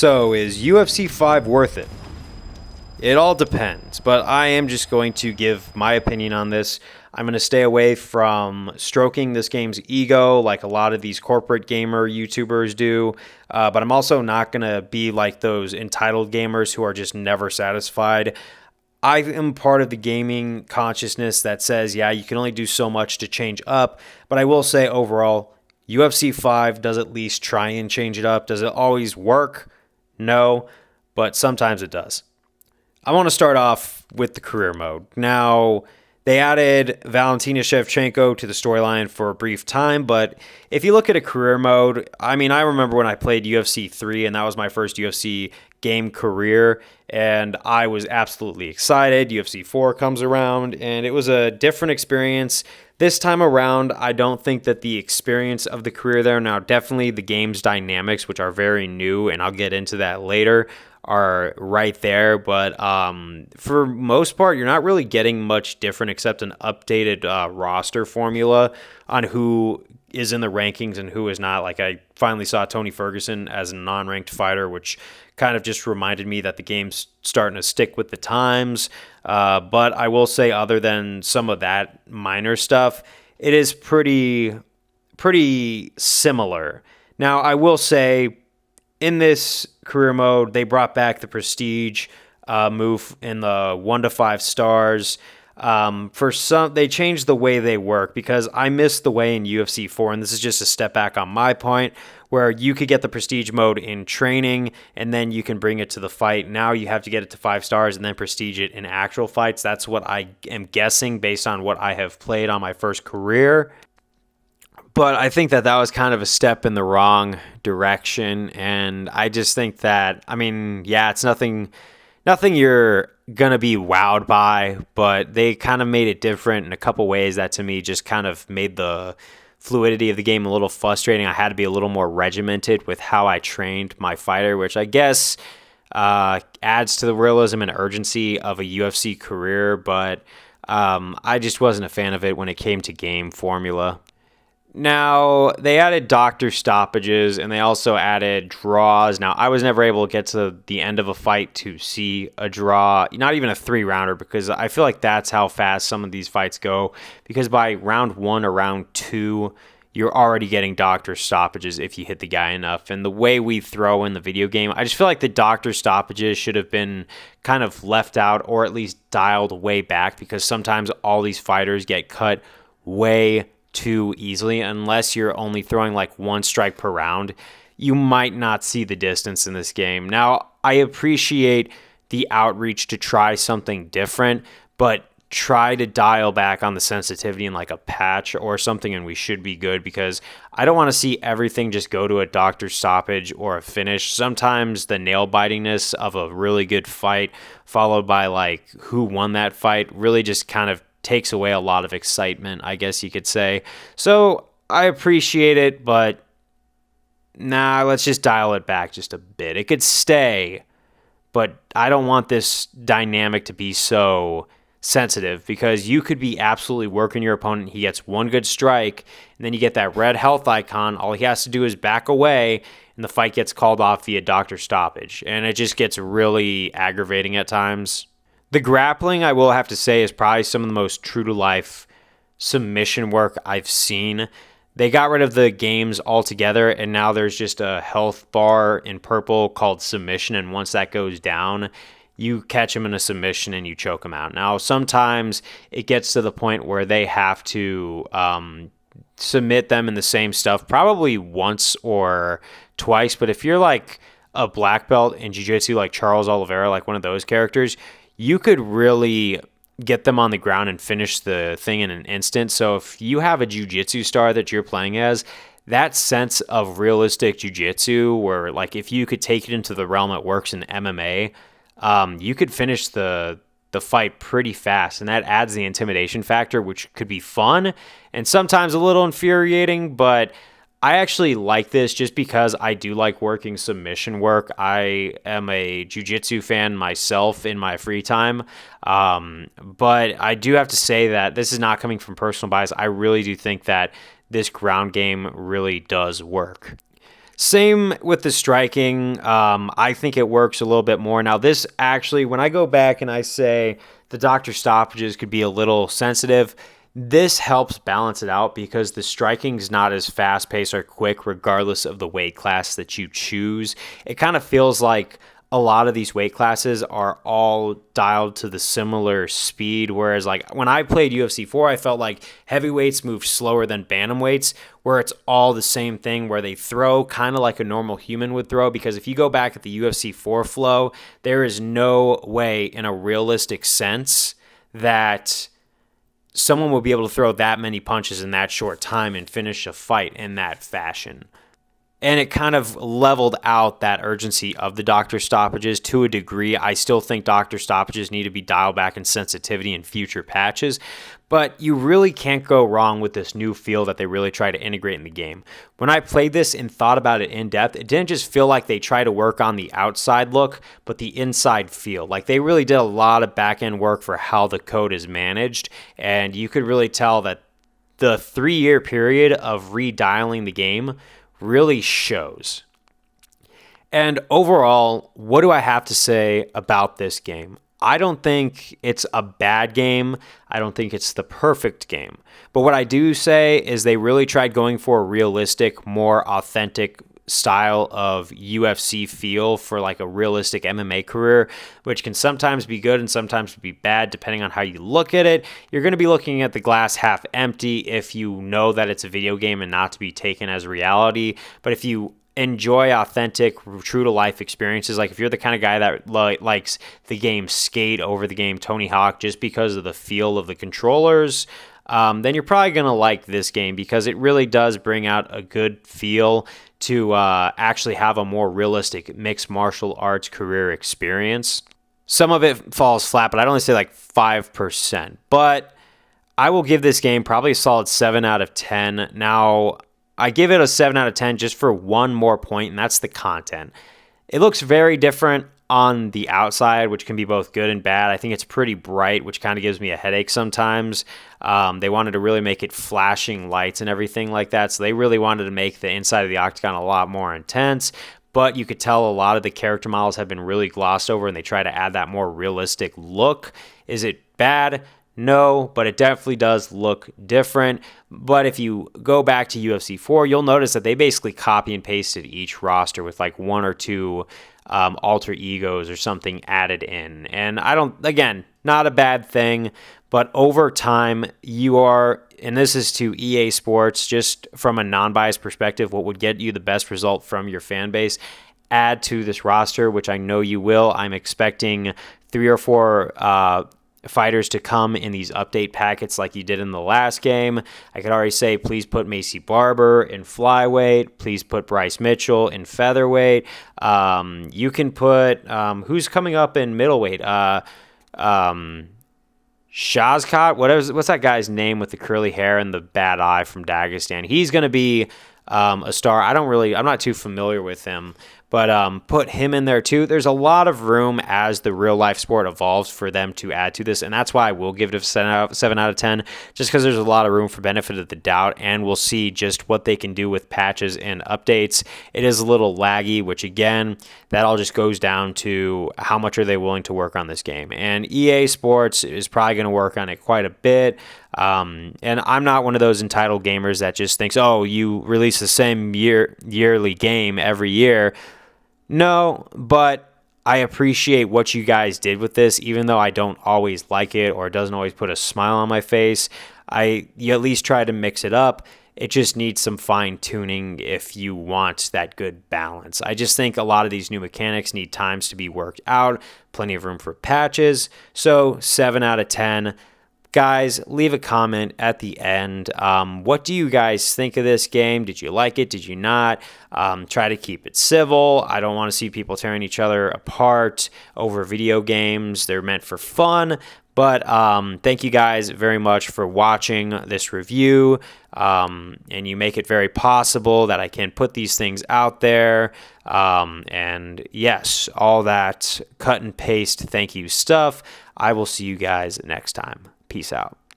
So, is UFC 5 worth it? It all depends, but I am just going to give my opinion on this. I'm going to stay away from stroking this game's ego like a lot of these corporate gamer YouTubers do, but I'm also not going to be like those entitled gamers who are just never satisfied. I am part of the gaming consciousness that says, yeah, you can only do so much to change up, but I will say overall, UFC 5 does at least try and change it up. Does it always work? No, but sometimes it does. I want to start off with the career mode. Now, they added Valentina Shevchenko to the storyline for a brief time, but if you look at a career mode, I mean, I remember when I played UFC 3, and that was my first UFC game career, and I was absolutely excited. UFC 4 comes around, and it was a different experience. This time around, I don't think that the experience of the career there, now definitely the game's dynamics, which are very new, and I'll get into that later, are right there, but for most part, you're not really getting much different except an updated roster formula on who is in the rankings and who is not. Like, I finally saw Tony Ferguson as a non-ranked fighter, which kind of just reminded me that the game's starting to stick with the times. But I will say, other than some of that minor stuff, it is pretty similar. Now, I will say, in this career mode, they brought back the prestige move in the 1 to 5 stars. For some, they changed the way they work because I missed the way in UFC 4, and this is just a step back on my point, where you could get the prestige mode in training and then you can bring it to the fight. Now you have to get it to 5 stars and then prestige it in actual fights. That's what I am guessing based on what I have played on my first career. But I think that was kind of a step in the wrong direction, and I just think that, I mean, yeah, it's nothing you're going to be wowed by, but they kind of made it different in a couple ways that to me just kind of made the fluidity of the game a little frustrating. I had to be a little more regimented with how I trained my fighter, which I guess adds to the realism and urgency of a UFC career, but I just wasn't a fan of it when it came to game formula. Now, they added doctor stoppages, and they also added draws. Now, I was never able to get to the end of a fight to see a draw, not even a 3-rounder, because I feel like that's how fast some of these fights go, because by round 1 or round 2, you're already getting doctor stoppages if you hit the guy enough. And the way we throw in the video game, I just feel like the doctor stoppages should have been kind of left out or at least dialed way back, because sometimes all these fighters get cut way too easily. Unless you're only throwing like 1 strike per round, you might not see the distance in this game. Now, I appreciate the outreach to try something different, but try to dial back on the sensitivity in like a patch or something, and we should be good, because I don't want to see everything just go to a doctor stoppage or a finish. Sometimes the nail bitingness of a really good fight followed by like who won that fight really just kind of takes away a lot of excitement, I guess you could say. So I appreciate it, but let's just dial it back just a bit. It could stay, but I don't want this dynamic to be so sensitive, because you could be absolutely working your opponent. He gets 1 good strike, and then you get that red health icon. All he has to do is back away, and the fight gets called off via doctor stoppage. And it just gets really aggravating at times. The grappling, I will have to say, is probably some of the most true-to-life submission work I've seen. They got rid of the games altogether, and now there's just a health bar in purple called submission, and once that goes down, you catch him in a submission and you choke him out. Now, sometimes it gets to the point where they have to submit them in the same stuff, probably once or twice, but if you're like a black belt in jiu-jitsu like Charles Oliveira, like one of those characters, you could really get them on the ground and finish the thing in an instant. So if you have a jiu-jitsu star that you're playing as, that sense of realistic jiu-jitsu, where like if you could take it into the realm it works in MMA, you could finish the fight pretty fast, and that adds the intimidation factor, which could be fun and sometimes a little infuriating, but I actually like this just because I do like working submission work. I am a jiu-jitsu fan myself in my free time, but I do have to say that this is not coming from personal bias. I really do think that this ground game really does work. Same with the striking. I think it works a little bit more. Now, this actually, when I go back and I say the doctor stoppages could be a little sensitive, this helps balance it out because the striking is not as fast paced or quick, regardless of the weight class that you choose. It kind of feels like a lot of these weight classes are all dialed to the similar speed. Whereas, like, when I played UFC 4, I felt like heavyweights moved slower than bantamweights, where it's all the same thing, where they throw kind of like a normal human would throw. Because if you go back at the UFC 4 flow, there is no way in a realistic sense that someone will be able to throw that many punches in that short time and finish a fight in that fashion. And it kind of leveled out that urgency of the doctor stoppages to a degree. I still think doctor stoppages need to be dialed back in sensitivity in future patches, but you really can't go wrong with this new feel that they really try to integrate in the game. When I played this and thought about it in depth, it didn't just feel like they try to work on the outside look, but the inside feel. Like they really did a lot of back-end work for how the code is managed, and you could really tell that the 3-year period of redialing the game really shows. And overall, what do I have to say about this game? I don't think it's a bad game. I don't think it's the perfect game. But what I do say is they really tried going for a realistic, more authentic style of UFC feel for like a realistic MMA career, which can sometimes be good and sometimes be bad depending on how you look at it. You're going to be looking at the glass half empty if you know that it's a video game and not to be taken as reality. But if you enjoy authentic, true to life experiences, like if you're the kind of guy that likes the game Skate over the game Tony Hawk just because of the feel of the controllers, then you're probably going to like this game because it really does bring out a good feel to actually have a more realistic mixed martial arts career experience. Some of it falls flat, but I'd only say like 5%. But I will give this game probably a solid 7 out of 10. Now, I give it a 7 out of 10 just for one more point, and that's the content. It looks very different on the outside, which can be both good and bad. I think it's pretty bright, which kind of gives me a headache sometimes. They wanted to really make it flashing lights and everything like that, so they really wanted to make the inside of the octagon a lot more intense. But you could tell a lot of the character models have been really glossed over, and they try to add that more realistic look. Is it bad? No, but it definitely does look different. But if you go back to UFC 4, you'll notice that they basically copy and pasted each roster with like 1 or 2 alter egos or something added in. And again, not a bad thing, but over time you are, and this is to EA Sports, just from a non-biased perspective, what would get you the best result from your fan base, add to this roster, which I know you will. I'm expecting 3 or 4 fighters to come in these update packets like you did in the last game. I could already say, please put Macy Barber in flyweight. Please put Bryce Mitchell in featherweight. You can put, who's coming up in middleweight? Shazkat? What's that guy's name with the curly hair and the bad eye from Dagestan? He's going to be a star. I'm not too familiar with him, but put him in there too. There's a lot of room as the real life sport evolves for them to add to this, and that's why I will give it a 7 out of 10, just because there's a lot of room for benefit of the doubt, and we'll see just what they can do with patches and updates. It is a little laggy, which again, that all just goes down to how much are they willing to work on this game, and EA Sports is probably going to work on it quite a bit. And I'm not one of those entitled gamers that just thinks, oh, you release the same yearly game every year. No, but I appreciate what you guys did with this, even though I don't always like it or it doesn't always put a smile on my face. You at least try to mix it up. It just needs some fine tuning if you want that good balance. I just think a lot of these new mechanics need times to be worked out, plenty of room for patches. So 7 out of 10. Guys, leave a comment at the end. What do you guys think of this game? Did you like it? Did you not? Try to keep it civil. I don't want to see people tearing each other apart over video games. They're meant for fun. But thank you guys very much for watching this review. And you make it very possible that I can put these things out there. And yes, all that cut and paste thank you stuff. I will see you guys next time. Peace out.